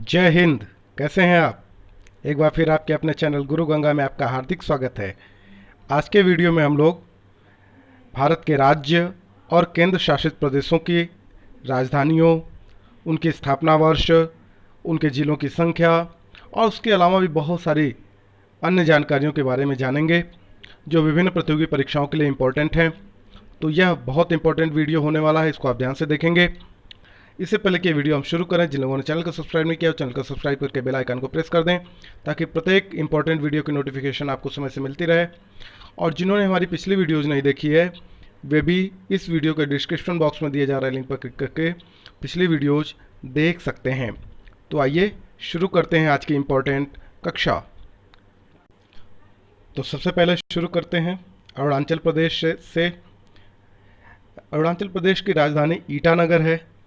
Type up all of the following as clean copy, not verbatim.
जय हिंद। कैसे हैं आप? एक बार फिर आपके अपने चैनल गुरु गंगा में आपका हार्दिक स्वागत है। आज के वीडियो में हम लोग भारत के राज्य और केंद्र शासित प्रदेशों की राजधानियों, उनकी स्थापना वर्ष, उनके जिलों की संख्या और उसके अलावा भी बहुत सारी अन्य जानकारियों के बारे में जानेंगे जो विभिन्न प्रतियोगी परीक्षाओं के लिए इम्पोर्टेंट हैं। तो यह बहुत इंपॉर्टेंट वीडियो होने वाला है, इसको आप ध्यान से देखेंगे। इससे पहले कि वीडियो हम शुरू करें, जिन लोगों ने चैनल को सब्सक्राइब नहीं किया चैनल को सब्सक्राइब करके बेल आइकन को प्रेस कर दें ताकि प्रत्येक इंपॉर्टेंट वीडियो की नोटिफिकेशन आपको समय से मिलती रहे। और जिन्होंने हमारी पिछली वीडियोज़ नहीं देखी है वे भी इस वीडियो के डिस्क्रिप्शन बॉक्स में दिए जा रहे लिंक पर क्लिक करके पिछली वीडियोज़ देख सकते हैं। तो आइए शुरू करते हैं आज की इम्पोर्टेंट कक्षा। तो सबसे पहले शुरू करते हैं अरुणाचल प्रदेश से। अरुणाचल प्रदेश की राजधानी ईटानगर है।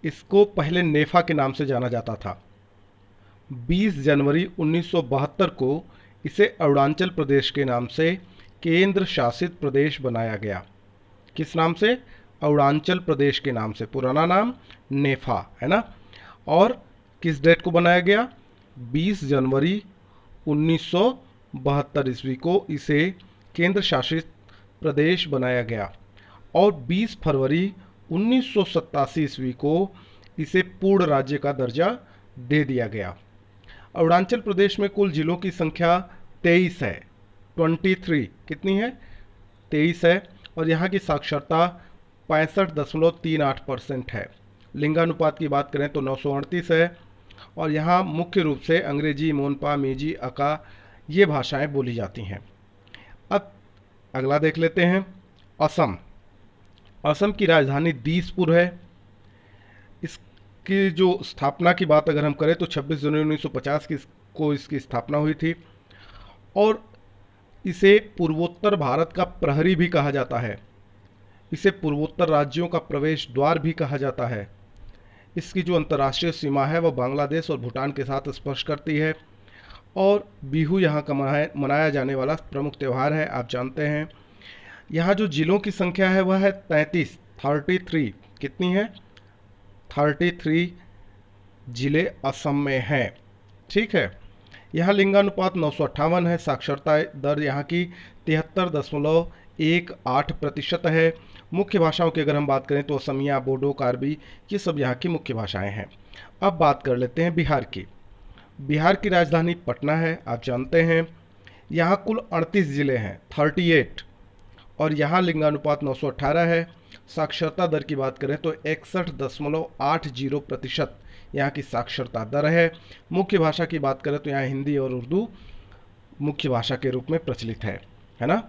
इसको पहले नेफा के नाम से जाना जाता था। 20 जनवरी 1972 को इसे अरुणाचल प्रदेश के नाम से केंद्र शासित प्रदेश बनाया गया। किस नाम से? अरुणाचल प्रदेश के नाम से। पुराना नाम नेफा है ना। और किस डेट को बनाया गया? 20 जनवरी 1972 ईस्वी को इसे केंद्र शासित प्रदेश बनाया गया और 20 फरवरी 1987 ईस्वी को इसे पूर्ण राज्य का दर्जा दे दिया गया। अरुणाचल प्रदेश में कुल जिलों की संख्या 23 है। 23 कितनी है? 23 है। और यहाँ की साक्षरता 65.38% है। लिंगानुपात की बात करें तो 938 है। और यहाँ मुख्य रूप से अंग्रेजी, मोनपा, मेजी, अका ये भाषाएं बोली जाती हैं। अब अगला देख लेते हैं असम। असम की राजधानी दीसपुर है। इसकी जो स्थापना की बात अगर हम करें तो 26 जनवरी 1950 को इसकी स्थापना हुई थी और इसे पूर्वोत्तर भारत का प्रहरी भी कहा जाता है। इसे पूर्वोत्तर राज्यों का प्रवेश द्वार भी कहा जाता है। इसकी जो अंतर्राष्ट्रीय सीमा है वह बांग्लादेश और भूटान के साथ स्पर्श करती है। और बिहू यहाँ का मनाया जाने वाला प्रमुख त्यौहार है, आप जानते हैं। यहाँ जो जिलों की संख्या है वह है 33। कितनी है? 33 जिले असम में हैं। ठीक है। यहाँ लिंगानुपात 958 है। साक्षरता दर यहाँ की 73.18% है। मुख्य भाषाओं की अगर हम बात करें तो असमिया, बोडो, कार्बी ये सब यहाँ की मुख्य भाषाएं हैं। अब बात कर लेते हैं बिहार की। बिहार की राजधानी पटना है, आप जानते हैं। यहाँ कुल 38 जिले हैं, 38। और यहाँ लिंगानुपात 918 है। साक्षरता दर की बात करें तो 61.80% यहाँ की साक्षरता दर है। मुख्य भाषा की बात करें तो यहाँ हिंदी और उर्दू मुख्य भाषा के रूप में प्रचलित है ना।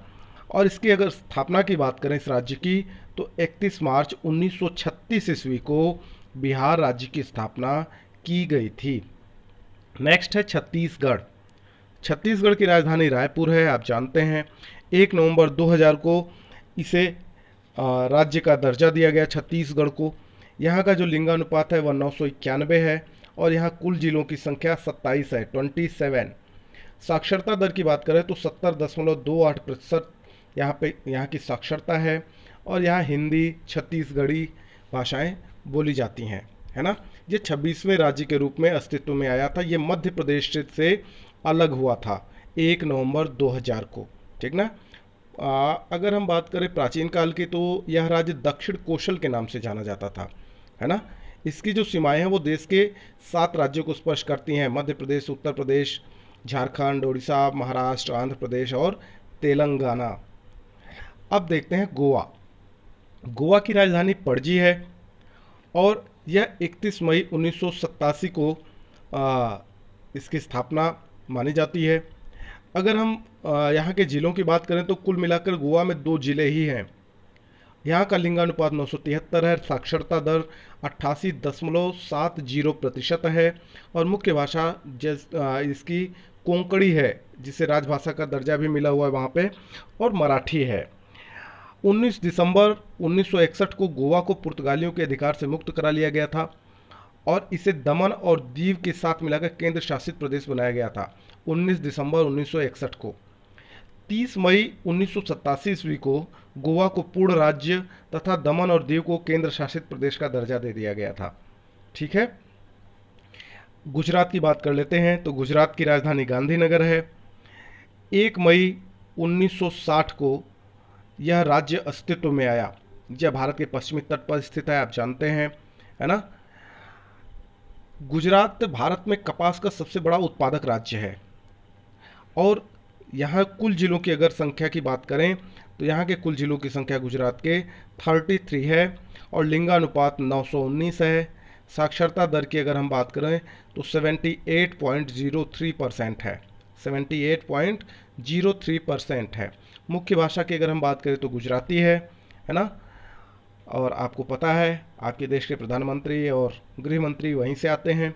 और इसकी अगर स्थापना की बात करें इस राज्य की तो 31 मार्च 1936 ईस्वी को बिहार राज्य की स्थापना की गई थी। नेक्स्ट है छत्तीसगढ़। छत्तीसगढ़ की राजधानी रायपुर है, आप जानते हैं। 1 नवंबर 2000 को इसे राज्य का दर्जा दिया गया छत्तीसगढ़ को। यहाँ का जो लिंगानुपात है वह 991 है और यहाँ कुल जिलों की संख्या 27 है, 27। साक्षरता दर की बात करें तो 70.28% यहाँ की साक्षरता है। और यहाँ हिंदी, छत्तीसगढ़ी भाषाएं बोली जाती हैं, है ना। ये 26वें राज्य के रूप में अस्तित्व में आया था। ये मध्य प्रदेश से अलग हुआ था 1 नवंबर 2000 को, ठीक ना। अगर हम बात करें प्राचीन काल की तो यह राज्य दक्षिण कोशल के नाम से जाना जाता था, है ना। इसकी जो सीमाएं हैं वो देश के 7 राज्यों को स्पर्श करती हैं: मध्य प्रदेश, उत्तर प्रदेश, झारखंड, उड़ीसा, महाराष्ट्र, आंध्र प्रदेश और तेलंगाना। अब देखते हैं गोवा। गोवा की राजधानी पणजी है और यह 31 मई 1987 को इसकी स्थापना मानी जाती है। अगर हम यहाँ के ज़िलों की बात करें तो कुल मिलाकर गोवा में 2 ज़िले ही हैं। यहाँ का लिंगानुपात 973 है। साक्षरता दर 88.70% है और मुख्य भाषा इसकी कोंकणी है, जिसे राजभाषा का दर्जा भी मिला हुआ है वहाँ पे, और मराठी है। 19 दिसंबर 1961 को गोवा को पुर्तगालियों के अधिकार से मुक्त करा लिया गया था और इसे दमन और दीव के साथ मिलाकर केंद्र शासित प्रदेश बनाया गया था 19 दिसंबर 1961 को। 30 मई 1987 ईस्वी को गोवा को पूर्ण राज्य तथा दमन और दीव को केंद्र शासित प्रदेश का दर्जा दे दिया गया था। ठीक है। गुजरात की बात कर लेते हैं तो गुजरात की राजधानी गांधीनगर है। 1 मई 1960 को यह राज्य अस्तित्व में आया। यह भारत के पश्चिमी तट पर स्थित है, आप जानते हैं, है ना। गुजरात भारत में कपास का सबसे बड़ा उत्पादक राज्य है और यहाँ कुल जिलों की अगर संख्या की बात करें तो यहाँ के कुल जिलों की संख्या गुजरात के 33 है और लिंगानुपात 919 है। साक्षरता दर की अगर हम बात करें तो 78.03% है, 78.03% है। मुख्य भाषा की अगर हम बात करें तो गुजराती है ना। और आपको पता है आपके देश के प्रधानमंत्री और गृह मंत्री वहीं से आते हैं।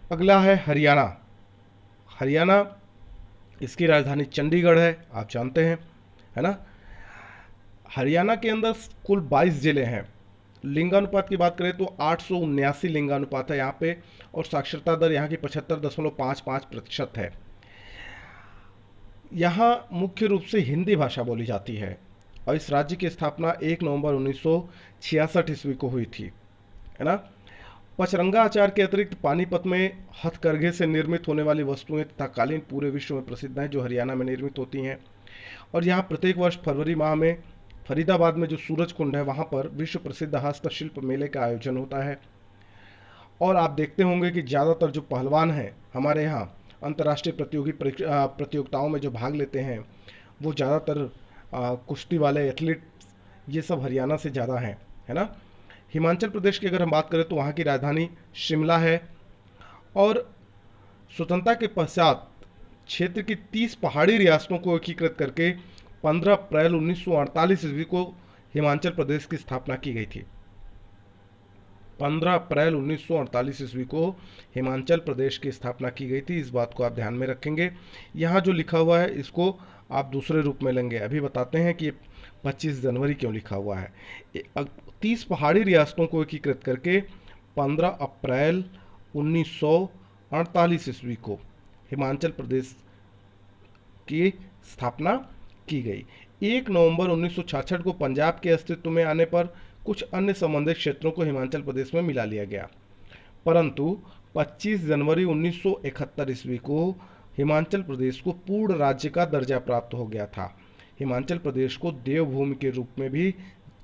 अगला है हरियाणा। हरियाणा, इसकी राजधानी चंडीगढ़ है, आप जानते हैं, है ना। हरियाणा के अंदर कुल 22 जिले हैं। लिंगानुपात की बात करें तो 879 लिंगानुपात है यहाँ पे और साक्षरता दर यहाँ की 75.55% है। यहाँ मुख्य रूप से हिंदी भाषा बोली जाती है और इस राज्य की स्थापना 1 नवंबर 1966 ईस्वी को हुई थी, है ना। पचरंगा आचार के अतिरिक्त पानीपत में हथकरघे से निर्मित होने वाली वस्तुएं तथा कालीन पूरे विश्व में प्रसिद्ध हैं जो हरियाणा में निर्मित होती हैं। और यहाँ प्रत्येक वर्ष फरवरी माह में फरीदाबाद में जो सूरज कुंड है वहाँ पर विश्व प्रसिद्ध हस्तशिल्प मेले का आयोजन होता है। और आप देखते होंगे कि ज़्यादातर जो पहलवान हैं हमारे यहाँ अंतर्राष्ट्रीय प्रतियोगिताओं में जो भाग लेते हैं वो ज़्यादातर कुश्ती वाले एथलीट्स ये सब हरियाणा से ज़्यादा हैं, है ना। हिमाचल प्रदेश की अगर हम बात करें तो वहाँ की राजधानी शिमला है और स्वतंत्रता के पश्चात क्षेत्र की 30 पहाड़ी रियासतों को एकीकृत करके 15 अप्रैल 1948 ईस्वी को हिमाचल प्रदेश की स्थापना की गई थी। 15 अप्रैल 1948 ईस्वी को हिमाचल प्रदेश की स्थापना की गई थी। इस बात को आप ध्यान में रखेंगे। यहाँ जो लिखा हुआ है इसको आप दूसरे रूप में लेंगे। अभी बताते हैं कि 25 जनवरी क्यों लिखा हुआ है। 30 पहाड़ी रियासतों को एकीकृत करके 15 अप्रैल 1948 ईस्वी को हिमाचल प्रदेश की स्थापना की गई। 1 नवंबर 1966 को पंजाब के अस्तित्व में आने पर कुछ अन्य संबंधित क्षेत्रों को हिमाचल प्रदेश में मिला लिया गया, परंतु 25 जनवरी 1971 ईस्वी को हिमाचल प्रदेश को पूर्ण राज्य का दर्जा प्राप्त हो गया था। हिमाचल प्रदेश को देवभूमि के रूप में भी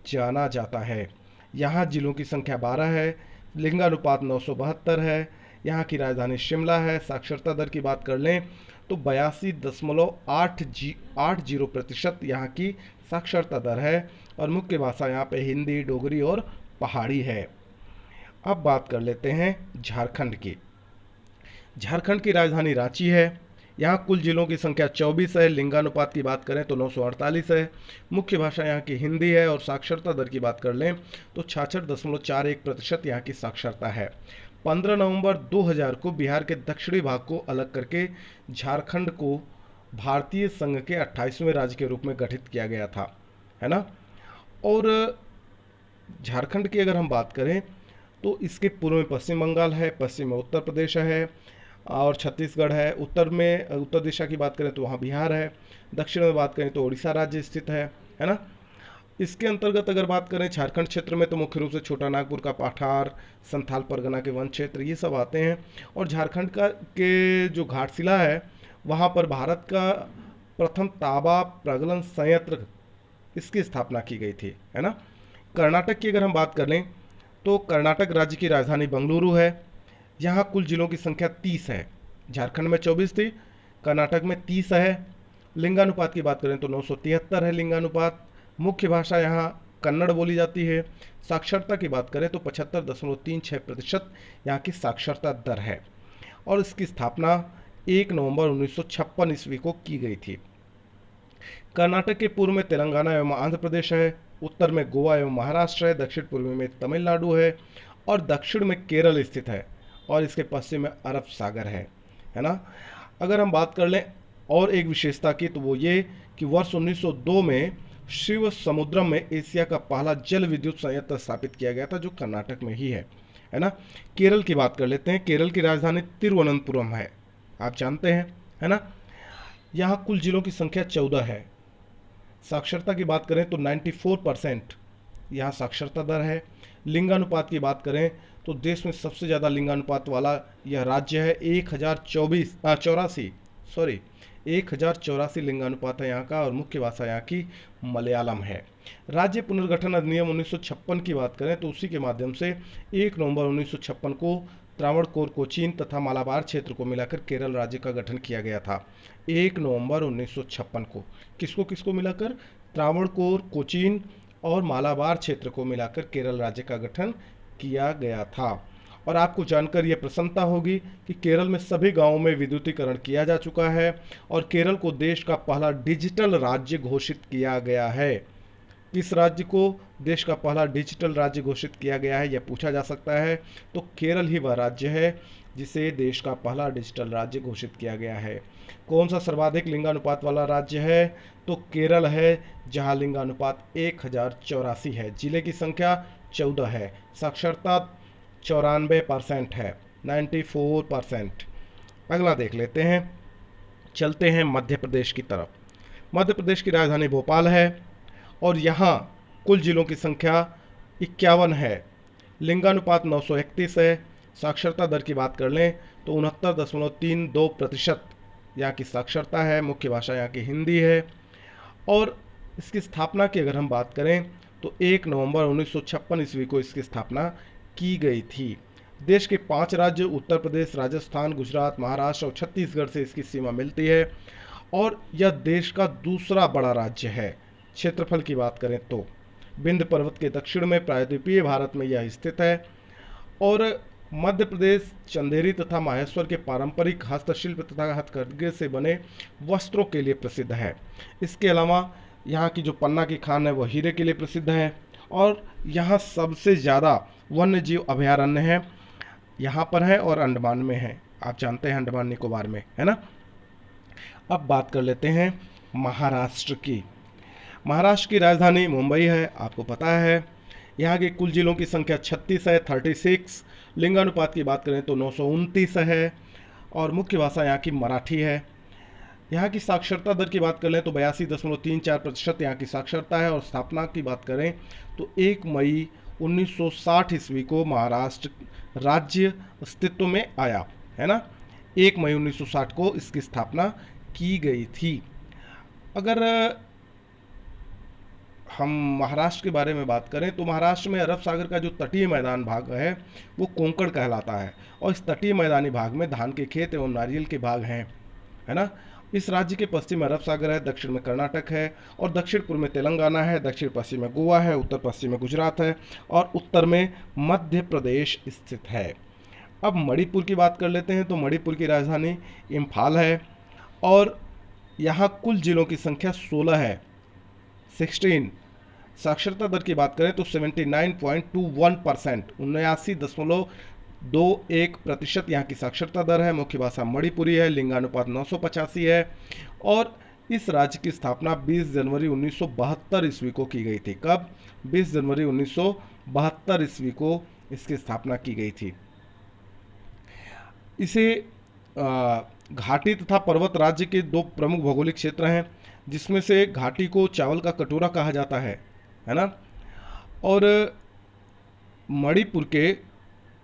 जाना जाता है। यहाँ जिलों की संख्या 12 है, लिंगानुपात 972 है, यहाँ की राजधानी शिमला है। साक्षरता दर की बात कर लें तो 82.80% यहाँ की साक्षरता दर है और मुख्य भाषा यहाँ पे हिंदी, डोगरी और पहाड़ी है। अब बात कर लेते हैं झारखंड की। झारखंड की राजधानी रांची है। यहाँ कुल जिलों की संख्या 24 है। लिंगानुपात की बात करें तो 948 है। मुख्य भाषा यहाँ की हिंदी है और साक्षरता दर की बात कर लें तो 66.41% यहाँ की साक्षरता है। 15 नवंबर 2000 को बिहार के दक्षिणी भाग को अलग करके झारखंड को भारतीय संघ के 28वें राज्य के रूप में गठित किया गया था, है ना। और झारखंड की अगर हम बात करें तो इसके पूर्व में पश्चिम बंगाल है, पश्चिम में उत्तर प्रदेश है और छत्तीसगढ़ है। उत्तर दिशा की बात करें तो वहाँ बिहार है। दक्षिण में बात करें तो उड़ीसा राज्य स्थित है ना। इसके अंतर्गत अगर बात करें झारखंड क्षेत्र में तो मुख्य रूप से छोटा नागपुर का पठार, संथाल परगना के वन क्षेत्र ये सब आते हैं। और झारखंड के जो घाटशिला है वहाँ पर भारत का प्रथम तांबा प्रगलन संयंत्र इसकी स्थापना की गई थी, है ना। कर्नाटक की अगर हम बात करें तो कर्नाटक राज्य की राजधानी बंगलुरु है। यहाँ कुल जिलों की संख्या 30 है। झारखंड में 24 थी, कर्नाटक में 30 है। लिंगानुपात की बात करें तो 973 है लिंगानुपात। मुख्य भाषा यहाँ कन्नड़ बोली जाती है। साक्षरता की बात करें तो 75.36% यहाँ की साक्षरता दर है और इसकी स्थापना 1 नवंबर 1956 ईस्वी को की गई थी। कर्नाटक के पूर्व में तेलंगाना एवं आंध्र प्रदेश है, उत्तर में गोवा एवं महाराष्ट्र है, दक्षिण पूर्व में तमिलनाडु है और दक्षिण में केरल स्थित है और इसके पश्चिम में अरब सागर है ना। अगर हम बात कर लें और एक विशेषता की तो वो ये कि वर्ष 1902 में शिव समुद्रम में एशिया का पहला जल विद्युत संयंत्र स्थापित किया गया था जो कर्नाटक में ही है ना। केरल की बात कर लेते हैं। केरल की राजधानी तिरुवनंतपुरम है, आप जानते हैं, है ना। यहाँ कुल जिलों की संख्या 14 है। साक्षरता की बात करें तो 94% यहाँ साक्षरता दर है। लिंगानुपात की बात करें तो देश में सबसे ज़्यादा लिंगानुपात वाला यह राज्य है। 1084 लिंगानुपात है यहाँ का, और मुख्य भाषा यहाँ की मलयालम है। राज्य पुनर्गठन अधिनियम 1956 की बात करें तो उसी के माध्यम से 1 नवंबर 1956 को त्रावणकोर, कोचीन तथा मालाबार क्षेत्र को मिलाकर केरल राज्य का गठन किया गया था। 1 नवंबर 1956 को किसको किसको मिलाकर? त्रावणकोर, कोचीन और मालाबार क्षेत्र को मिलाकर केरल राज्य का गठन किया गया था। और आपको जानकर यह प्रसन्नता होगी कि केरल में सभी गांवों में विद्युतीकरण किया जा चुका है और केरल को देश का पहला डिजिटल राज्य घोषित किया गया है। किस राज्य को देश का पहला डिजिटल राज्य घोषित किया गया है, यह पूछा जा सकता है। तो केरल ही वह राज्य है जिसे देश का पहला डिजिटल राज्य घोषित किया गया है। कौन सा सर्वाधिक लिंगानुपात वाला राज्य है? तो केरल है, जहां लिंगानुपात 1084 है। जिले की संख्या 14 है। साक्षरता 94% है, 94%। अगला देख लेते हैं, चलते हैं मध्य प्रदेश की तरफ। मध्य प्रदेश की राजधानी भोपाल है और यहाँ कुल जिलों की संख्या 51 है। लिंगानुपात 931 है। साक्षरता दर की बात कर लें तो 69.32% यहाँ की साक्षरता है। मुख्य भाषा यहाँ की हिंदी है। और इसकी स्थापना की अगर हम बात करें तो 1 नवंबर 1956 ईस्वी को इसकी स्थापना की गई थी। देश के 5 राज्य उत्तर प्रदेश, राजस्थान, गुजरात, महाराष्ट्र और छत्तीसगढ़ से इसकी सीमा मिलती है और यह देश का दूसरा बड़ा राज्य है। क्षेत्रफल की बात करें तो विंध्य पर्वत के दक्षिण में प्रायद्वीपीय भारत में यह स्थित है। और मध्य प्रदेश चंदेरी तथा माहेश्वर के पारंपरिक हस्तशिल्प तथा हथकरघे से बने वस्त्रों के लिए प्रसिद्ध है। इसके अलावा यहाँ की जो पन्ना की खान है वह हीरे के लिए प्रसिद्ध है। और यहाँ सबसे ज़्यादा वन्य जीव अभयारण्य है, यहाँ पर है और अंडमान में है। आप जानते हैं अंडमान निकोबार में, है ना। अब बात कर लेते हैं महाराष्ट्र की। महाराष्ट्र की राजधानी मुंबई है, आपको पता है। यहाँ के कुल जिलों की संख्या 36 है, 36। लिंगानुपात की बात करें तो 929 है और मुख्य भाषा यहाँ की मराठी है। यहाँ की साक्षरता दर की बात कर लें तो 82.34% यहाँ की साक्षरता है। और स्थापना की बात करें तो 1 मई 1960 ईस्वी को महाराष्ट्र राज्य अस्तित्व में आया, है ना। 1 मई 1960 को इसकी स्थापना की गई थी। अगर हम महाराष्ट्र के बारे में बात करें तो महाराष्ट्र में अरब सागर का जो तटीय मैदान भाग है वो कोंकण कहलाता है और इस तटीय मैदानी भाग में धान के खेत एवं नारियल के बाग हैं, है ना। इस राज्य के पश्चिम में अरब सागर है, दक्षिण में कर्नाटक है और दक्षिण पूर्व में तेलंगाना है, दक्षिण पश्चिम में गोवा है, उत्तर पश्चिम में गुजरात है और उत्तर में मध्य प्रदेश स्थित है। अब मणिपुर की बात कर लेते हैं तो मणिपुर की राजधानी इम्फाल है और यहाँ कुल जिलों की संख्या 16 है, 16। साक्षरता दर की बात करें तो 79.21%, 79.21% यहाँ की साक्षरता दर है। मुख्य भाषा मणिपुरी है। लिंगानुपात 985 है और इस राज्य की स्थापना 20 जनवरी 1972 ईस्वी को की गई थी। कब? 20 जनवरी 1972 ईस्वी को इसकी स्थापना की गई थी। इसे घाटी तथा पर्वत राज्य के 2 प्रमुख भौगोलिक क्षेत्र हैं, जिसमें से घाटी को चावल का कटोरा कहा जाता है ना। और मणिपुर के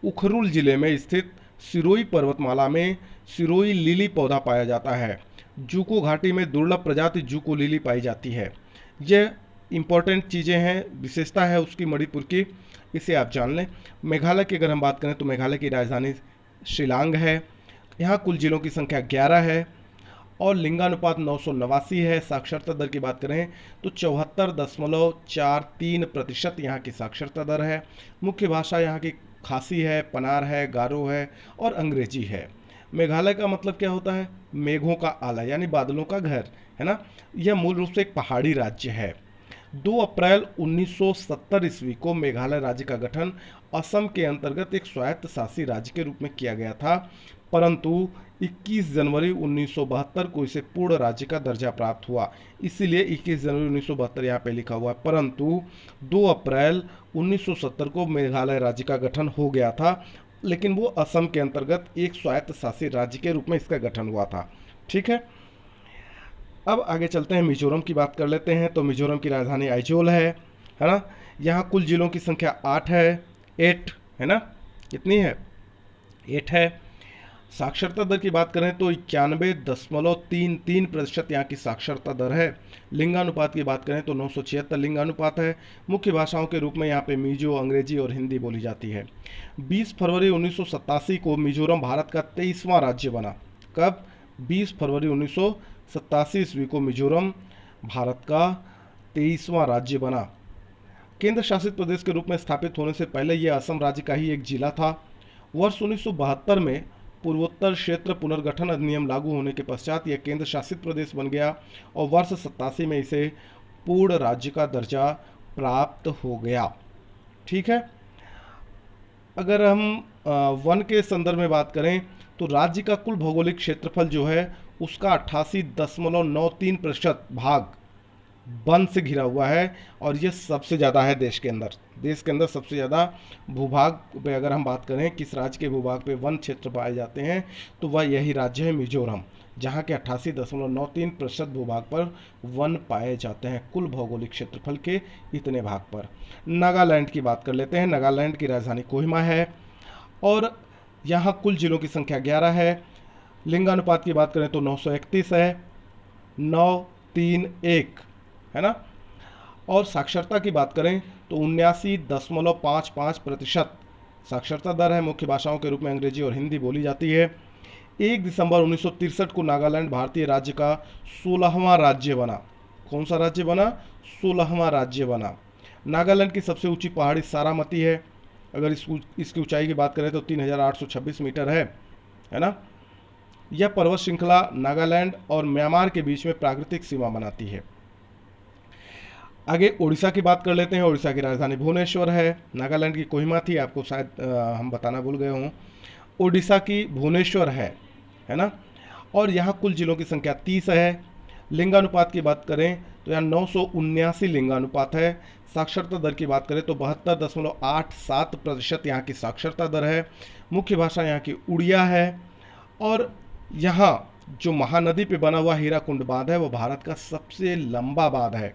उखरुल जिले में स्थित सिरोई पर्वतमाला में सिरोई लिली पौधा पाया जाता है। जूको घाटी में दुर्लभ प्रजाति जूको लिली पाई जाती है। यह इंपॉर्टेंट चीज़ें हैं, विशेषता है उसकी मणिपुर की, इसे आप जान लें। मेघालय की अगर हम बात करें तो मेघालय की राजधानी शिलांग है। यहाँ कुल जिलों की संख्या 11 है और लिंगानुपात 989 है। साक्षरता दर की बात करें तो 74.43% यहाँ की साक्षरता दर है। मुख्य भाषा यहाँ की खासी है, पनार है, गारो है और अंग्रेजी है। मेघालय का मतलब क्या होता है? मेघों का आला, यानी बादलों का घर, है ना। यह मूल रूप से एक पहाड़ी राज्य है। 2 अप्रैल 1970 ईस्वी को मेघालय राज्य का गठन असम के अंतर्गत एक स्वायत्त शासी राज्य के रूप में किया गया था, परंतु 21 जनवरी 1972 को इसे पूर्ण राज्य का दर्जा प्राप्त हुआ। इसीलिए 21 जनवरी 1972 यहाँ पे लिखा हुआ है, परंतु 2 अप्रैल 1970 को मेघालय राज्य का गठन हो गया था, लेकिन वो असम के अंतर्गत एक स्वायत्त शासी राज्य के रूप में इसका गठन हुआ था। ठीक है, अब आगे चलते हैं, मिजोरम की बात कर लेते हैं। तो मिजोरम की राजधानी आइजोल है ना। यहाँ कुल जिलों की संख्या 8 है, 8 है ना। कितनी है? 8 है। साक्षरता दर की बात करें तो 91.33% यहाँ की साक्षरता दर है। लिंगानुपात की बात करें तो 976 लिंगानुपात है। मुख्य भाषाओं के रूप में यहाँ पे मिजो, अंग्रेजी और हिंदी बोली जाती है। 20 फरवरी 1987 को मिजोरम भारत का 23वां राज्य बना। कब? 20 फरवरी 1987 ईस्वी को मिजोरम भारत का 23वां राज्य बना। केंद्र शासित प्रदेश के रूप में स्थापित होने से पहले यह असम राज्य का ही एक जिला था। वर्ष 1972 में पूर्वोत्तर क्षेत्र पुनर्गठन अधिनियम लागू होने के पश्चात यह केंद्र शासित प्रदेश बन गया और वर्ष 87 में इसे पूर्ण राज्य का दर्जा प्राप्त हो गया। ठीक है। अगर हम वन के संदर्भ में बात करें तो राज्य का कुल भौगोलिक क्षेत्रफल जो है उसका 88.93% भाग वन से घिरा हुआ है और ये सबसे ज़्यादा है देश के अंदर। देश के अंदर सबसे ज़्यादा भूभाग पे अगर हम बात करें किस राज्य के भूभाग पे वन क्षेत्र पाए जाते हैं तो वह यही राज्य है मिजोरम, जहाँ के 88.93% भूभाग पर वन पाए जाते हैं कुल भौगोलिक क्षेत्रफल के इतने भाग पर। नागालैंड की बात कर लेते हैं। नागालैंड की राजधानी कोहिमा है और यहाँ कुल जिलों की संख्या 11 है। लिंगानुपात की बात करें तो 931 है, 931 है ना। और साक्षरता की बात करें तो 79.55% साक्षरता दर है। मुख्य भाषाओं के रूप में अंग्रेजी और हिंदी बोली जाती है। 1 दिसंबर 1963 को नागालैंड भारतीय राज्य का 16वां राज्य बना। कौन सा राज्य बना? 16वां राज्य बना। नागालैंड की सबसे ऊंची पहाड़ी सारामती है। अगर इसकी ऊंचाई की बात करें तो 3826 मीटर है ना। यह पर्वत श्रृंखला नागालैंड और म्यांमार के बीच में प्राकृतिक सीमा बनाती है। आगे उड़ीसा की बात कर लेते हैं। उड़ीसा की राजधानी भुवनेश्वर है। नागालैंड की कोहिमा थी, आपको शायद हम बताना भूल गए हों। उड़ीसा की भुवनेश्वर है ना। और यहाँ कुल जिलों की संख्या 30 है। लिंगानुपात की बात करें तो यहाँ 979 लिंगानुपात है। साक्षरता दर की बात करें तो 72.87% यहाँ की साक्षरता दर है। मुख्य भाषा यहाँ की उड़िया है और यहाँ जो महानदी पे बना हुआ हीराकुंड बांध है वो भारत का सबसे लंबा बांध है।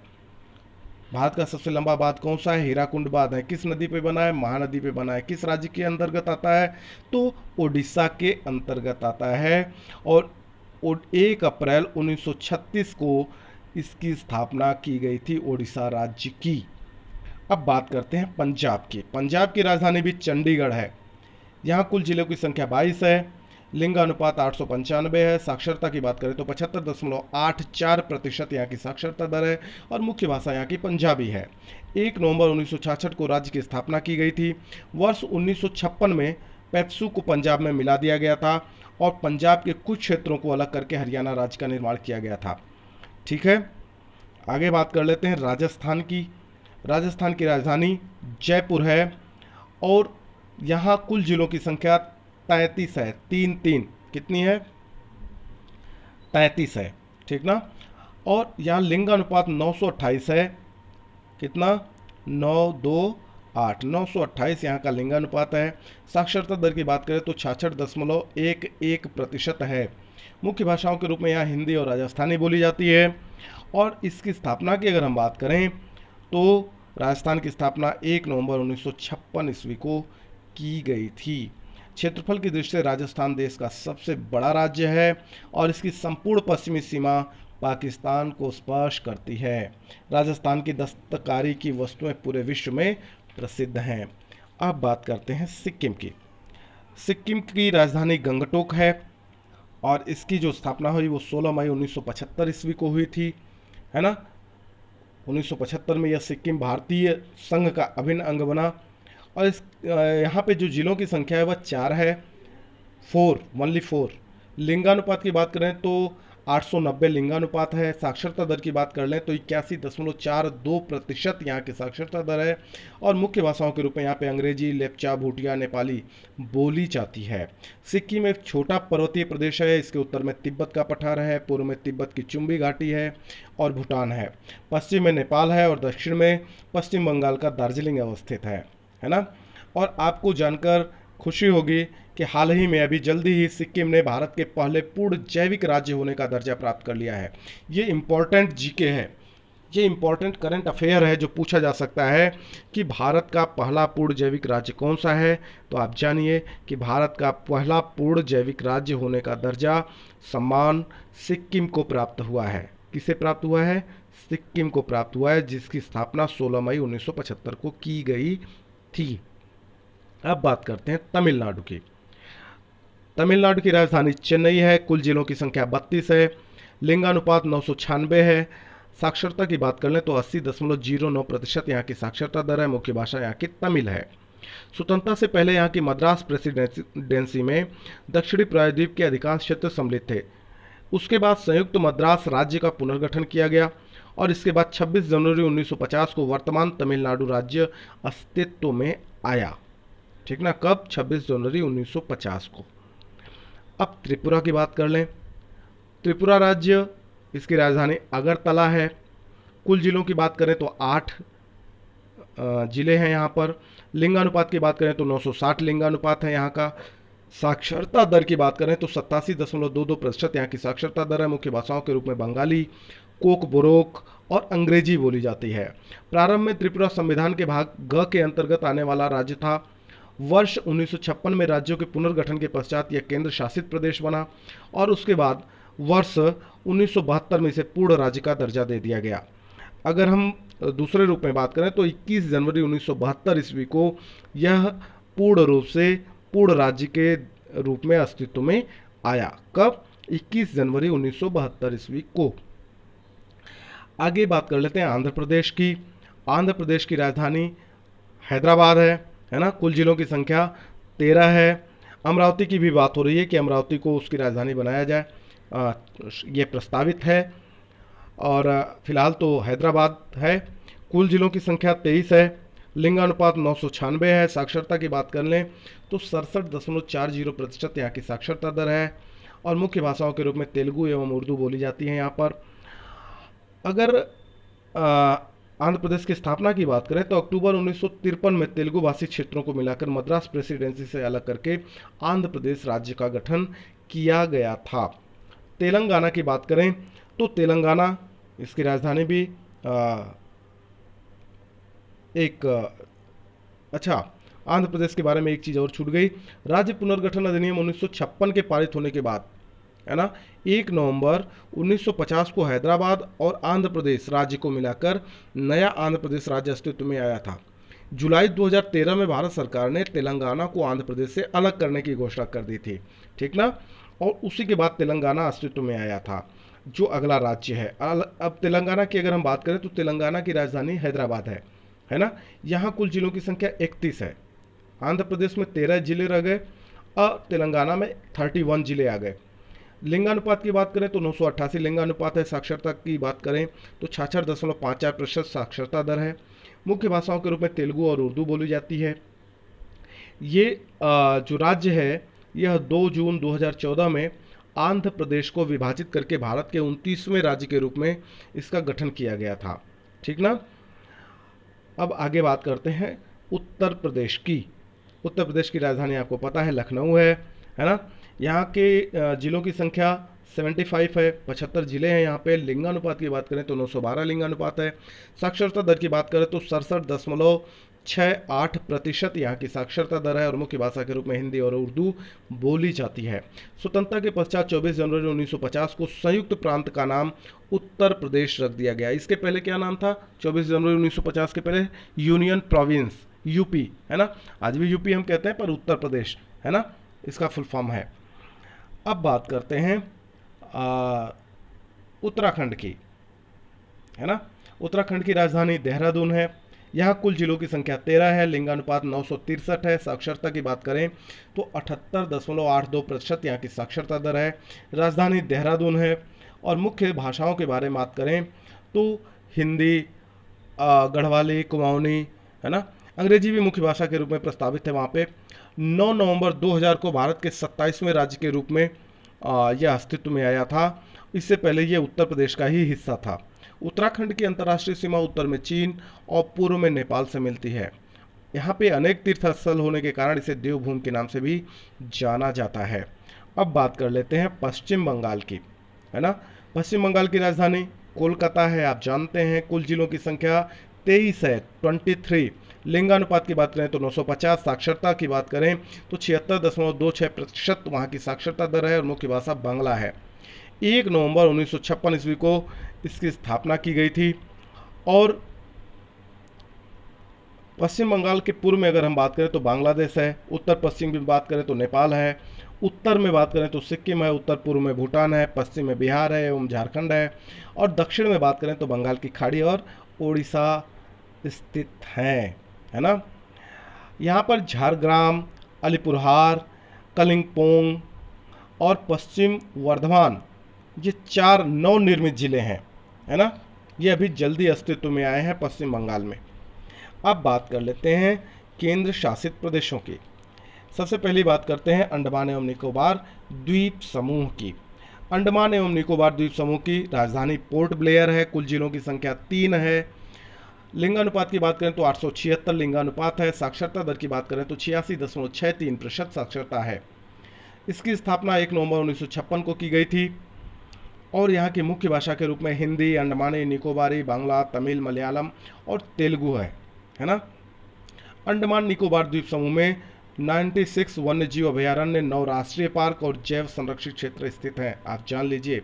भारत का सबसे लंबा बांध कौन सा है? हीराकुंड बांध है। किस नदी पे बना है? महानदी पे बना है। किस राज्य के अंतर्गत आता है? तो ओडिशा के अंतर्गत आता है और 1 अप्रैल 1936 को इसकी स्थापना की गई थी ओडिशा राज्य की। अब बात करते हैं पंजाब की। पंजाब की राजधानी भी चंडीगढ़ है। यहाँ कुल जिलों की संख्या 22 है। लिंगानुपात 895 है। साक्षरता की बात करें तो 75.84% यहाँ की साक्षरता दर है और मुख्य भाषा यहाँ की पंजाबी है। 1 नवंबर 1966 को राज्य की स्थापना की गई थी। वर्ष 1956 में पेप्सू को पंजाब में मिला दिया गया था और पंजाब के कुछ क्षेत्रों को अलग करके हरियाणा राज्य का निर्माण किया गया था। ठीक है। आगे बात कर लेते हैं राजस्थान की। राजस्थान की राजधानी जयपुर है और यहाँ कुल जिलों की संख्या 33 है। 3 कितनी है? 33 है। ठीक ना। और यहाँ लिंगानुपात 928 है। कितना? 928 यहाँ का लिंगानुपात है। साक्षरता दर की बात करें तो 66.11% है। मुख्य भाषाओं के रूप में यहाँ हिंदी और राजस्थानी बोली जाती है। और इसकी स्थापना की अगर हम बात करें तो राजस्थान की स्थापना 1 नवंबर 1956 ईस्वी को की गई थी। क्षेत्रफल की दृष्टि से राजस्थान देश का सबसे बड़ा राज्य है और इसकी संपूर्ण पश्चिमी सीमा पाकिस्तान को स्पर्श करती है। राजस्थान की दस्तकारी की वस्तुएं पूरे विश्व में प्रसिद्ध हैं। अब बात करते हैं सिक्किम की। सिक्किम की राजधानी गंगटोक है और इसकी जो स्थापना हुई वो 16 मई 1975 ईस्वी को हुई थी, है ना। 1975 में यह सिक्किम भारतीय संघ का अभिन्न अंग बना और इस यहाँ पे जो जिलों की संख्या है वह 4 है। 4 लिंगानुपात की बात करें तो 890 लिंगानुपात है। साक्षरता दर की बात कर लें तो 81.42% यहाँ की साक्षरता दर है और मुख्य भाषाओं के रूप में यहाँ पे अंग्रेजी, लेप्चा, भूटिया, नेपाली बोली जाती है। सिक्किम एक छोटा पर्वतीय प्रदेश है। इसके उत्तर में तिब्बत का पठार है, पूर्व में तिब्बत की चुंबी घाटी है और भूटान है, पश्चिम में नेपाल है और दक्षिण में पश्चिम बंगाल का दार्जिलिंग अवस्थित है ना। और आपको जानकर खुशी होगी कि हाल ही में अभी जल्दी ही सिक्किम ने भारत के पहले पूर्ण जैविक राज्य होने का दर्जा प्राप्त कर लिया है। ये इम्पोर्टेंट जीके है, ये इंपॉर्टेंट करंट अफेयर है जो पूछा जा सकता है कि भारत का पहला पूर्ण जैविक राज्य कौन सा है। तो आप जानिए कि भारत का पहला पूर्ण जैविक राज्य होने का दर्जा सम्मान सिक्किम को प्राप्त हुआ है। किसे प्राप्त हुआ है? सिक्किम को प्राप्त हुआ है, जिसकी स्थापना 16 मई 1975 को की गई थी। अब बात करते हैं तमिलनाडु की। तमिलनाडु की राजधानी चेन्नई है। कुल जिलों की संख्या 32 है। लिंगानुपात 996 है। साक्षरता की बात कर लें तो 80.09% यहाँ की साक्षरता दर है। मुख्य भाषा यहाँ की तमिल है। स्वतंत्रता से पहले यहाँ की मद्रास प्रेसिडेंसी में दक्षिणी प्रायद्वीप के अधिकांश क्षेत्र सम्मिलित थे। उसके बाद संयुक्त मद्रास राज्य का पुनर्गठन किया गया और इसके बाद 26 जनवरी 1950 को वर्तमान तमिलनाडु राज्य अस्तित्व में आया। ठीक ना? कब? 26 जनवरी 1950 को। अब त्रिपुरा की बात कर लें। त्रिपुरा राज्य, इसकी राजधानी अगरतला है। कुल जिलों की बात करें तो 8 जिले हैं यहाँ पर। लिंगानुपात की बात करें तो 960 लिंगानुपात है यहाँ का। साक्षरता दर की बात करें तो 87.22% यहाँ की साक्षरता दर है। मुख्य भाषाओं के रूप में बंगाली, कोक बोरोक और अंग्रेजी बोली जाती है। प्रारंभ में त्रिपुरा संविधान के भाग ग के अंतर्गत आने वाला राज्य था। वर्ष 1956 में राज्यों के पुनर्गठन के पश्चात यह केंद्र शासित प्रदेश बना और उसके बाद वर्ष 1972 में इसे पूर्ण राज्य का दर्जा दे दिया गया। अगर हम दूसरे रूप में बात करें तो 21 जनवरी 1972 ईस्वी को यह पूर्ण रूप से पूर्ण राज्य के रूप में अस्तित्व में आया। कब? 21 जनवरी 1972 ईस्वी को। आगे बात कर लेते हैं आंध्र प्रदेश की। आंध्र प्रदेश की राजधानी हैदराबाद है ना? कुल जिलों की संख्या 13 है। अमरावती की भी बात हो रही है कि अमरावती को उसकी राजधानी बनाया जाए, ये प्रस्तावित है और फिलहाल तो हैदराबाद है। कुल जिलों की संख्या 23 है। लिंगानुपात 996 है। साक्षरता की बात कर लें तो 67.40% यहाँ की साक्षरता दर है और मुख्य भाषाओं के रूप में तेलुगु एवं उर्दू बोली जाती है यहाँ पर। अगर आंध्र प्रदेश की स्थापना की बात करें तो अक्टूबर 1953 में तेलुगु भाषी क्षेत्रों को मिलाकर मद्रास प्रेसिडेंसी से अलग करके आंध्र प्रदेश राज्य का गठन किया गया था। तेलंगाना की बात करें तो तेलंगाना, इसकी राजधानी भी अच्छा, आंध्र प्रदेश के बारे में एक चीज़ और छूट गई। राज्य पुनर्गठन अधिनियम 1956 के पारित होने के बाद, है ना, 1 नवंबर 1950 को हैदराबाद और आंध्र प्रदेश राज्य को मिलाकर नया आंध्र प्रदेश राज्य अस्तित्व में आया था। जुलाई 2013 में भारत सरकार ने तेलंगाना को आंध्र प्रदेश से अलग करने की घोषणा कर दी थी। ठीक ना? और उसी के बाद तेलंगाना अस्तित्व में आया था, जो अगला राज्य है। अब तेलंगाना की अगर हम बात करें तो तेलंगाना की राजधानी हैदराबाद है ना? यहाँ कुल जिलों की संख्या 31 है। आंध्र प्रदेश में 13 जिले रह गए और तेलंगाना में 31 जिले आ गए। लिंगानुपात की बात करें तो 988 लिंगानुपात है। साक्षरता की बात करें तो 66.54% साक्षरता दर है। मुख्य भाषाओं के रूप में तेलुगु और उर्दू बोली जाती है। ये जो राज्य है यह 2 जून 2014 में आंध्र प्रदेश को विभाजित करके भारत के 29वें राज्य के रूप में इसका गठन किया गया था। ठीक ना? अब आगे बात करते हैं उत्तर प्रदेश की। उत्तर प्रदेश की राजधानी आपको पता है लखनऊ है ना? यहाँ के जिलों की संख्या 75 है। 75 जिले हैं यहाँ पे। लिंगानुपात की बात करें तो 912 लिंगानुपात है। साक्षरता दर की बात करें तो 67.68% यहाँ की साक्षरता दर है और मुख्य भाषा के रूप में हिंदी और उर्दू बोली जाती है। स्वतंत्रता के पश्चात 24 जनवरी 1950 को संयुक्त प्रांत का नाम उत्तर प्रदेश रख दिया गया। इसके पहले क्या नाम था? 24 जनवरी 1950 के पहले यूनियन प्रोविंस, यूपी, है ना? आज भी यूपी हम कहते हैं, पर उत्तर प्रदेश, है ना, इसका फुल फॉर्म है। अब बात करते हैं उत्तराखंड की, है ना? उत्तराखंड की राजधानी देहरादून है। यहाँ कुल जिलों की संख्या 13 है। लिंगानुपात 963 है। साक्षरता की बात करें तो 78.82% यहाँ की साक्षरता दर है। राजधानी देहरादून है और मुख्य भाषाओं के बारे में बात करें तो हिंदी, गढ़वाली, कुमाऊनी, है ना? अंग्रेजी भी मुख्य भाषा के रूप में प्रस्तावित है वहाँ पे। 9 नवंबर 2000 को भारत के 27वें राज्य के रूप में यह अस्तित्व में आया था। इससे पहले यह उत्तर प्रदेश का ही हिस्सा था। उत्तराखंड की अंतर्राष्ट्रीय सीमा उत्तर में चीन और पूर्व में नेपाल से मिलती है। यहाँ पे अनेक तीर्थ स्थल होने के कारण इसे देवभूमि के नाम से भी जाना जाता है। अब बात कर लेते हैं पश्चिम बंगाल की, है ना? पश्चिम बंगाल की राजधानी कोलकाता है, आप जानते हैं। कुल जिलों की संख्या 23 है, 23। लिंगानुपात की बात करें तो 950। साक्षरता की बात करें तो 76.26% वहाँ की साक्षरता दर है और मुख्य भाषा बांग्ला है। 1 नवंबर 1956 ईस्वी को इसकी स्थापना की गई थी। और पश्चिम बंगाल के पूर्व में अगर हम बात करें तो बांग्लादेश है, उत्तर पश्चिम में बात करें तो नेपाल है, उत्तर में बात करें तो सिक्किम है, उत्तर पूर्व में भूटान है, पश्चिम में बिहार है एवं झारखंड है, और दक्षिण में बात करें तो बंगाल की खाड़ी और उड़ीसा स्थित हैं, है ना। यहाँ पर झारग्राम, अलीपुरहार, कलिम्पोंग और पश्चिम वर्धमान, ये 4 नवनिर्मित जिले हैं, है ना। ये अभी जल्दी अस्तित्व में आए हैं पश्चिम बंगाल में। अब बात कर लेते हैं केंद्र शासित प्रदेशों की। सबसे पहली बात करते हैं अंडमान एवं निकोबार द्वीप समूह की। अंडमान एवं निकोबार द्वीप समूह की राजधानी पोर्ट ब्लेयर है। कुल जिलों की संख्या 3 है। लिंगानुपात की बात करें तो 876 लिंगानुपात है। साक्षरता दर की बात करें तो 86.63% साक्षरता है। इसकी स्थापना 1 नवंबर 1956 को की गई थी और यहाँ की मुख्य भाषा के रूप में हिंदी, अंडमानी, निकोबारी, बांग्ला, तमिल, मलयालम और तेलुगु है ना। अंडमान निकोबार द्वीप समूह में 96 वन्य जीव अभयारण्य, 9 राष्ट्रीय पार्क और जैव संरक्षित क्षेत्र स्थित हैं, आप जान लीजिए।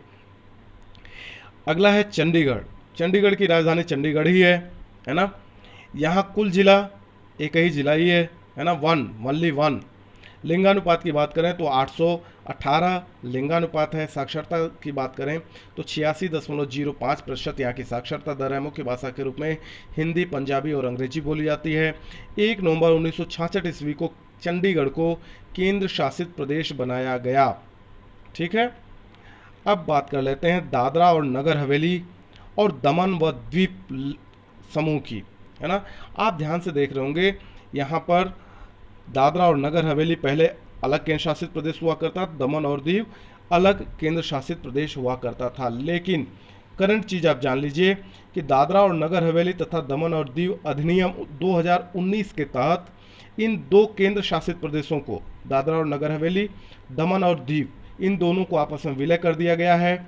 अगला है चंडीगढ़। चंडीगढ़ की राजधानी चंडीगढ़ ही है ना। यहाँ कुल जिला एक ही जिला ही है ना, ओनली वन। लिंगानुपात की बात करें तो 818 लिंगानुपात है। साक्षरता की बात करें तो 86.05% यहाँ की साक्षरता दर है। मुख्य भाषा के रूप में हिंदी, पंजाबी और अंग्रेजी बोली जाती है। 1 नवंबर 1966 ईस्वी को चंडीगढ़ को केंद्र शासित प्रदेश बनाया गया। ठीक है। अब बात कर लेते हैं दादरा और नगर हवेली और दमन व द्वीप समूह की, है ना। आप ध्यान से देख रहे होंगे, यहाँ पर दादरा और नगर हवेली पहले अलग केंद्र शासित प्रदेश हुआ करता था, दमन और दीव अलग केंद्र शासित प्रदेश हुआ करता था। लेकिन करंट चीज आप जान लीजिए कि दादरा और नगर हवेली तथा दमन और दीव अधिनियम 2019 के तहत इन 2 केंद्र शासित प्रदेशों को, दादरा और नगर हवेली, दमन और दीव, इन दोनों को आपस में विलय कर दिया गया है।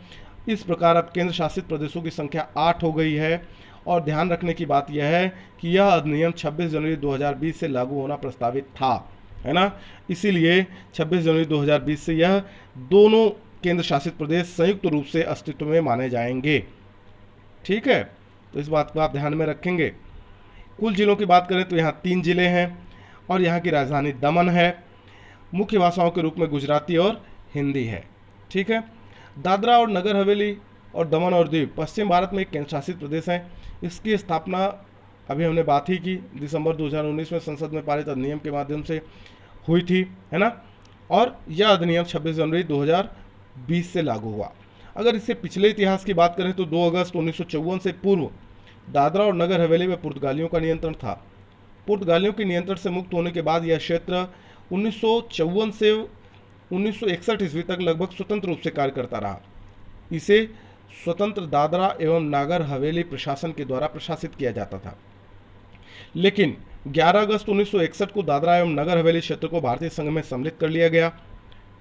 इस प्रकार अब केंद्र शासित प्रदेशों की संख्या 8 हो गई है। और ध्यान रखने की बात यह है कि यह अधिनियम 26 जनवरी 2020 से लागू होना प्रस्तावित था, है ना। इसीलिए 26 जनवरी 2020 से यह दोनों केंद्र शासित प्रदेश संयुक्त रूप से अस्तित्व में माने जाएंगे। ठीक है, तो इस बात को आप ध्यान में रखेंगे। कुल जिलों की बात करें तो यहाँ 3 जिले हैं और यहाँ की राजधानी दमन है। मुख्य भाषाओं के रूप में गुजराती और हिंदी है। ठीक है। दादरा और नगर हवेली और दमन और दीव पश्चिम भारत में एक केंद्र शासित प्रदेश है। इसकी स्थापना अभी हमने बात ही की, दिसंबर 2019 में संसद में पारित अधिनियम के माध्यम से हुई थी, है ना। और यह अधिनियम 26 जनवरी 2020 से लागू हुआ। अगर इसके पिछले इतिहास की बात करें तो 2 अगस्त 1954 से पूर्व दादरा और नगर हवेली में पुर्तगालियों का नियंत्रण था। पुर्तगालियों के नियंत्रण से मुक्त होने के बाद यह क्षेत्र 1954 से 1961 ईस्वी तक लगभग स्वतंत्र रूप से कार्य करता रहा। इसे स्वतंत्र दादरा एवं नागर हवेली प्रशासन के द्वारा प्रशासित किया जाता था। लेकिन 11 अगस्त 1961 को दादरा एवं नगर हवेली क्षेत्र को भारतीय संघ में सम्मिलित कर लिया गया।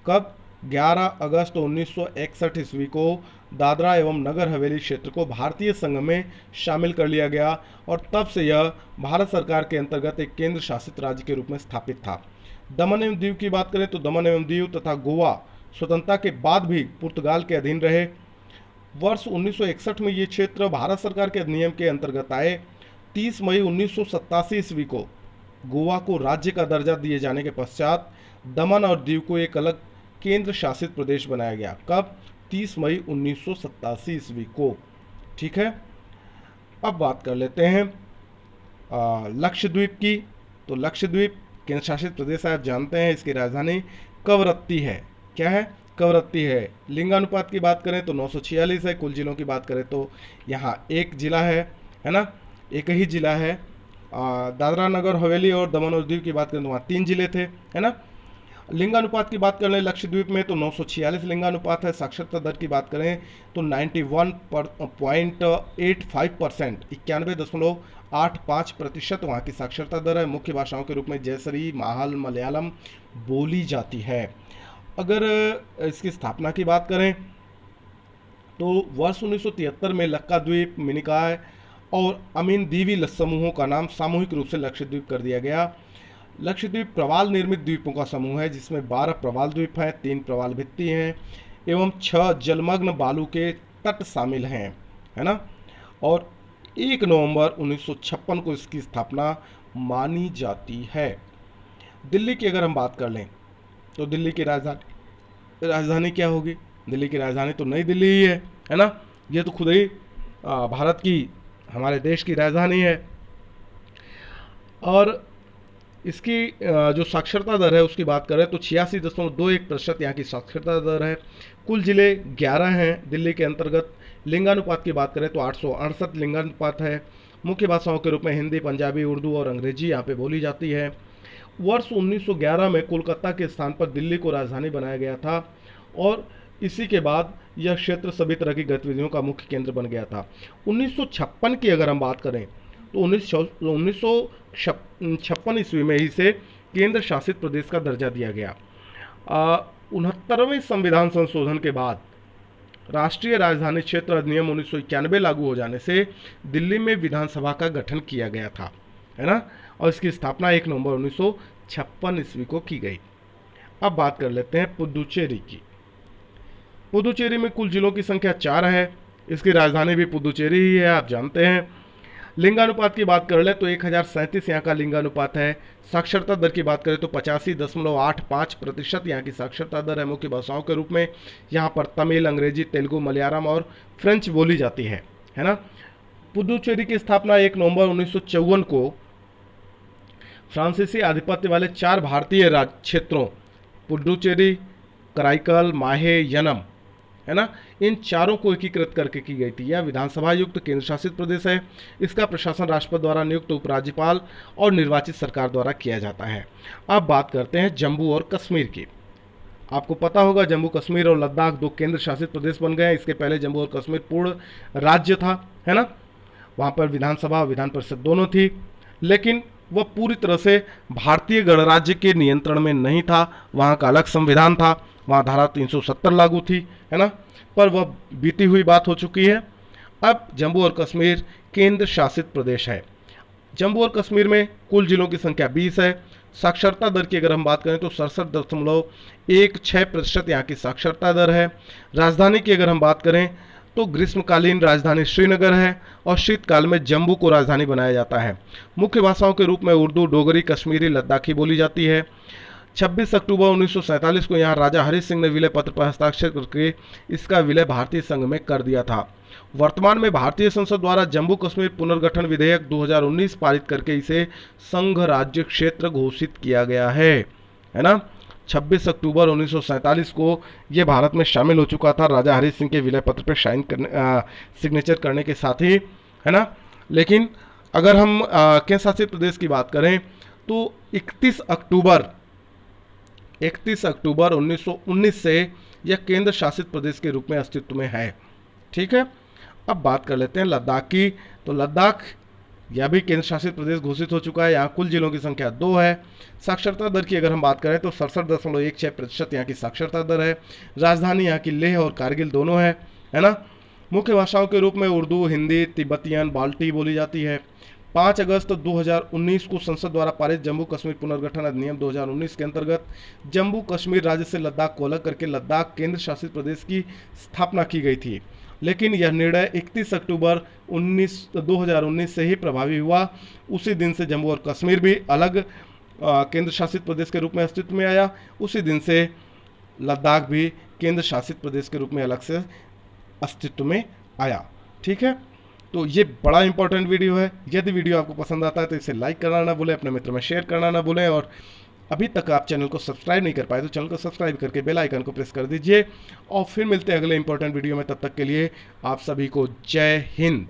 कब? 11 अगस्त 1961 ईस्वी को दादरा एवं नगर हवेली क्षेत्र को भारतीय संघ में शामिल कर लिया गया और तब से यह भारत सरकार के अंतर्गत एक केंद्र शासित राज्य के रूप में स्थापित था। दमन एवं दीव की बात करें तो दमन एवं दीव तथा गोवा स्वतंत्रता के बाद भी पुर्तगाल के अधीन रहे। वर्ष 1961 में ये क्षेत्र भारत सरकार के अधिनियम के अंतर्गत आए। 30 मई 1987 ईस्वी को गोवा को राज्य का दर्जा दिए जाने के पश्चात दमन और दीव को एक अलग केंद्र शासित प्रदेश बनाया गया। कब? 30 मई 1987 ईस्वी को। ठीक है। अब बात कर लेते हैं लक्षद्वीप की। तो लक्षद्वीप केंद्र शासित प्रदेश आप जानते हैं, इसकी राजधानी कवरत्ती है। क्या है? कवरत्ती है। लिंगानुपात की बात करें तो 946 है। कुल जिलों की बात करें तो यहाँ एक जिला है ना, एक ही जिला है। दादरा नगर हवेली और दमन और दीव की बात करें तो वहाँ 3 जिले थे, है ना। लिंगानुपात की बात करें लक्षद्वीप में तो 946 लिंगानुपात है। साक्षरता दर की बात करें तो 91.85%, 91.85% वहाँ की साक्षरता दर है। मुख्य भाषाओं के रूप में जयसरी, माहल, मलयालम बोली जाती है। अगर इसकी स्थापना की बात करें तो वर्ष 1973 में लक्काद्वीप, मिनिकॉय और अमीन दीवी समूहों का नाम सामूहिक रूप से लक्षद्वीप कर दिया गया। लक्षद्वीप प्रवाल निर्मित द्वीपों का समूह है जिसमें 12 प्रवाल द्वीप हैं, 3 प्रवाल भित्ति हैं एवं 6 जलमग्न बालू के तट शामिल हैं, है ना। और 1 नवंबर 1956 को इसकी स्थापना मानी जाती है। दिल्ली की अगर हम बात कर लें तो दिल्ली की राजधानी क्या होगी? दिल्ली की राजधानी तो नई दिल्ली ही है ना। ये तो खुद ही भारत की, हमारे देश की राजधानी है। और इसकी जो साक्षरता दर है उसकी बात करें तो 86.21% यहाँ की साक्षरता दर है। कुल जिले 11 हैं दिल्ली के अंतर्गत। लिंगानुपात की बात करें तो 868 लिंगानुपात है। मुख्य भाषाओं के रूप में हिंदी, पंजाबी, उर्दू और अंग्रेजी यहाँ पे बोली जाती है। वर्ष 1911 में कोलकाता के स्थान पर दिल्ली को राजधानी बनाया गया था और इसी के बाद यह क्षेत्र सभी तरह की गतिविधियों का मुख्य केंद्र बन गया था। 1956 की अगर हम बात करें तो 1956 ईस्वी में ही से केंद्र शासित प्रदेश का दर्जा दिया गया। 69वें संविधान संशोधन के बाद राष्ट्रीय राजधानी क्षेत्र अधिनियम 1991 लागू हो जाने से दिल्ली में विधानसभा का गठन किया गया था, है ना। और इसकी स्थापना 1 नवंबर 1956 ईस्वी को की गई। अब बात कर लेते हैं पुदुचेरी की। पुदुचेरी में कुल जिलों की संख्या 4 है। इसकी राजधानी भी पुदुचेरी ही है, आप जानते हैं। लिंगानुपात की बात कर ले तो 1037 यहाँ का लिंगानुपात है। साक्षरता दर की बात करें तो 85.85% यहाँ की साक्षरता दर है। मुख्य भाषाओं के रूप में यहाँ पर तमिल, अंग्रेजी, तेलुगु, मलयालम और फ्रेंच बोली जाती है ना। पुदुचेरी की स्थापना 1 नवंबर 1954 को फ्रांसीसी आधिपत्य वाले 4 भारतीय राज्य क्षेत्रों पुडुचेरी, कराईकल, माहे, यनम, है ना, इन चारों को एकीकृत करके की गई थी। यह विधानसभा युक्त केंद्र शासित प्रदेश है। इसका प्रशासन राष्ट्रपति द्वारा नियुक्त उपराज्यपाल और निर्वाचित सरकार द्वारा किया जाता है। अब बात करते हैं जम्मू और कश्मीर की। आपको पता होगा जम्मू कश्मीर और लद्दाख 2 केंद्र शासित प्रदेश बन गए। इसके पहले जम्मू और कश्मीर पूर्ण राज्य था, है ना। वहाँ पर विधानसभा और विधान परिषद दोनों थी, लेकिन वह पूरी तरह से भारतीय गणराज्य के नियंत्रण में नहीं था। वहाँ का अलग संविधान था, वहाँ धारा 370 लागू थी, है ना। पर वह बीती हुई बात हो चुकी है। अब जम्मू और कश्मीर केंद्र शासित प्रदेश है। जम्मू और कश्मीर में कुल जिलों की संख्या 20 है। साक्षरता दर की अगर हम बात करें तो 67.16% यहाँ की साक्षरता दर है। राजधानी की अगर हम बात करें तो ग्रीष्मकालीन राजधानी श्रीनगर है और शीतकाल में जम्मू को राजधानी बनाया जाता है। मुख्य भाषाओं के रूप में उर्दू, डोगरी, कश्मीरी, लद्दाखी बोली जाती है। 26 अक्टूबर 1947 को यहाँ राजा हरि सिंह ने विलय पत्र पर हस्ताक्षर करके इसका विलय भारतीय संघ में कर दिया था। वर्तमान में भारतीय संसद द्वारा जम्मू कश्मीर पुनर्गठन विधेयक 2019 पारित करके इसे संघ राज्य क्षेत्र घोषित किया गया है ना। 26 अक्टूबर 1947 को ये भारत में शामिल हो चुका था राजा हरि सिंह के विलय पत्र पर सिग्नेचर करने के साथ ही, है ना। लेकिन अगर हम केंद्र शासित प्रदेश की बात करें तो 31 अक्टूबर 1919 से यह केंद्र शासित प्रदेश के रूप में अस्तित्व में है। ठीक है। अब बात कर लेते हैं लद्दाख की। तो लद्दाख यह भी केंद्र शासित प्रदेश घोषित हो चुका है। यहाँ कुल जिलों की संख्या 2 है। साक्षरता दर की अगर हम बात करें तो 67.16% यहाँ की साक्षरता दर है। राजधानी यहाँ की लेह और कारगिल दोनों है ना। मुख्य भाषाओं के रूप में उर्दू, हिंदी, तिब्बतियन, बाल्टी बोली जाती है। 5 अगस्त 2019 को संसद द्वारा पारित जम्मू कश्मीर पुनर्गठन अधिनियम 2019 के अंतर्गत जम्मू कश्मीर राज्य से लद्दाख को अलग करके लद्दाख केंद्र शासित प्रदेश की स्थापना की गई थी। लेकिन यह निर्णय 31 अक्टूबर 2019 से ही प्रभावी हुआ। उसी दिन से जम्मू और कश्मीर भी अलग केंद्र शासित प्रदेश के रूप में अस्तित्व में आया। उसी दिन से लद्दाख भी केंद्र शासित प्रदेश के रूप में अलग से अस्तित्व में आया। ठीक है। तो ये बड़ा इंपॉर्टेंट वीडियो है। यदि वीडियो आपको पसंद आता है तो इसे लाइक करना ना भूलें, अपने मित्र में शेयर करना ना भूलें, और अभी तक आप चैनल को सब्सक्राइब नहीं कर पाए तो चैनल को सब्सक्राइब करके बेल आइकन को प्रेस कर दीजिए। और फिर मिलते हैं अगले इंपॉर्टेंट वीडियो में। तब तक के लिए आप सभी को जय हिंद।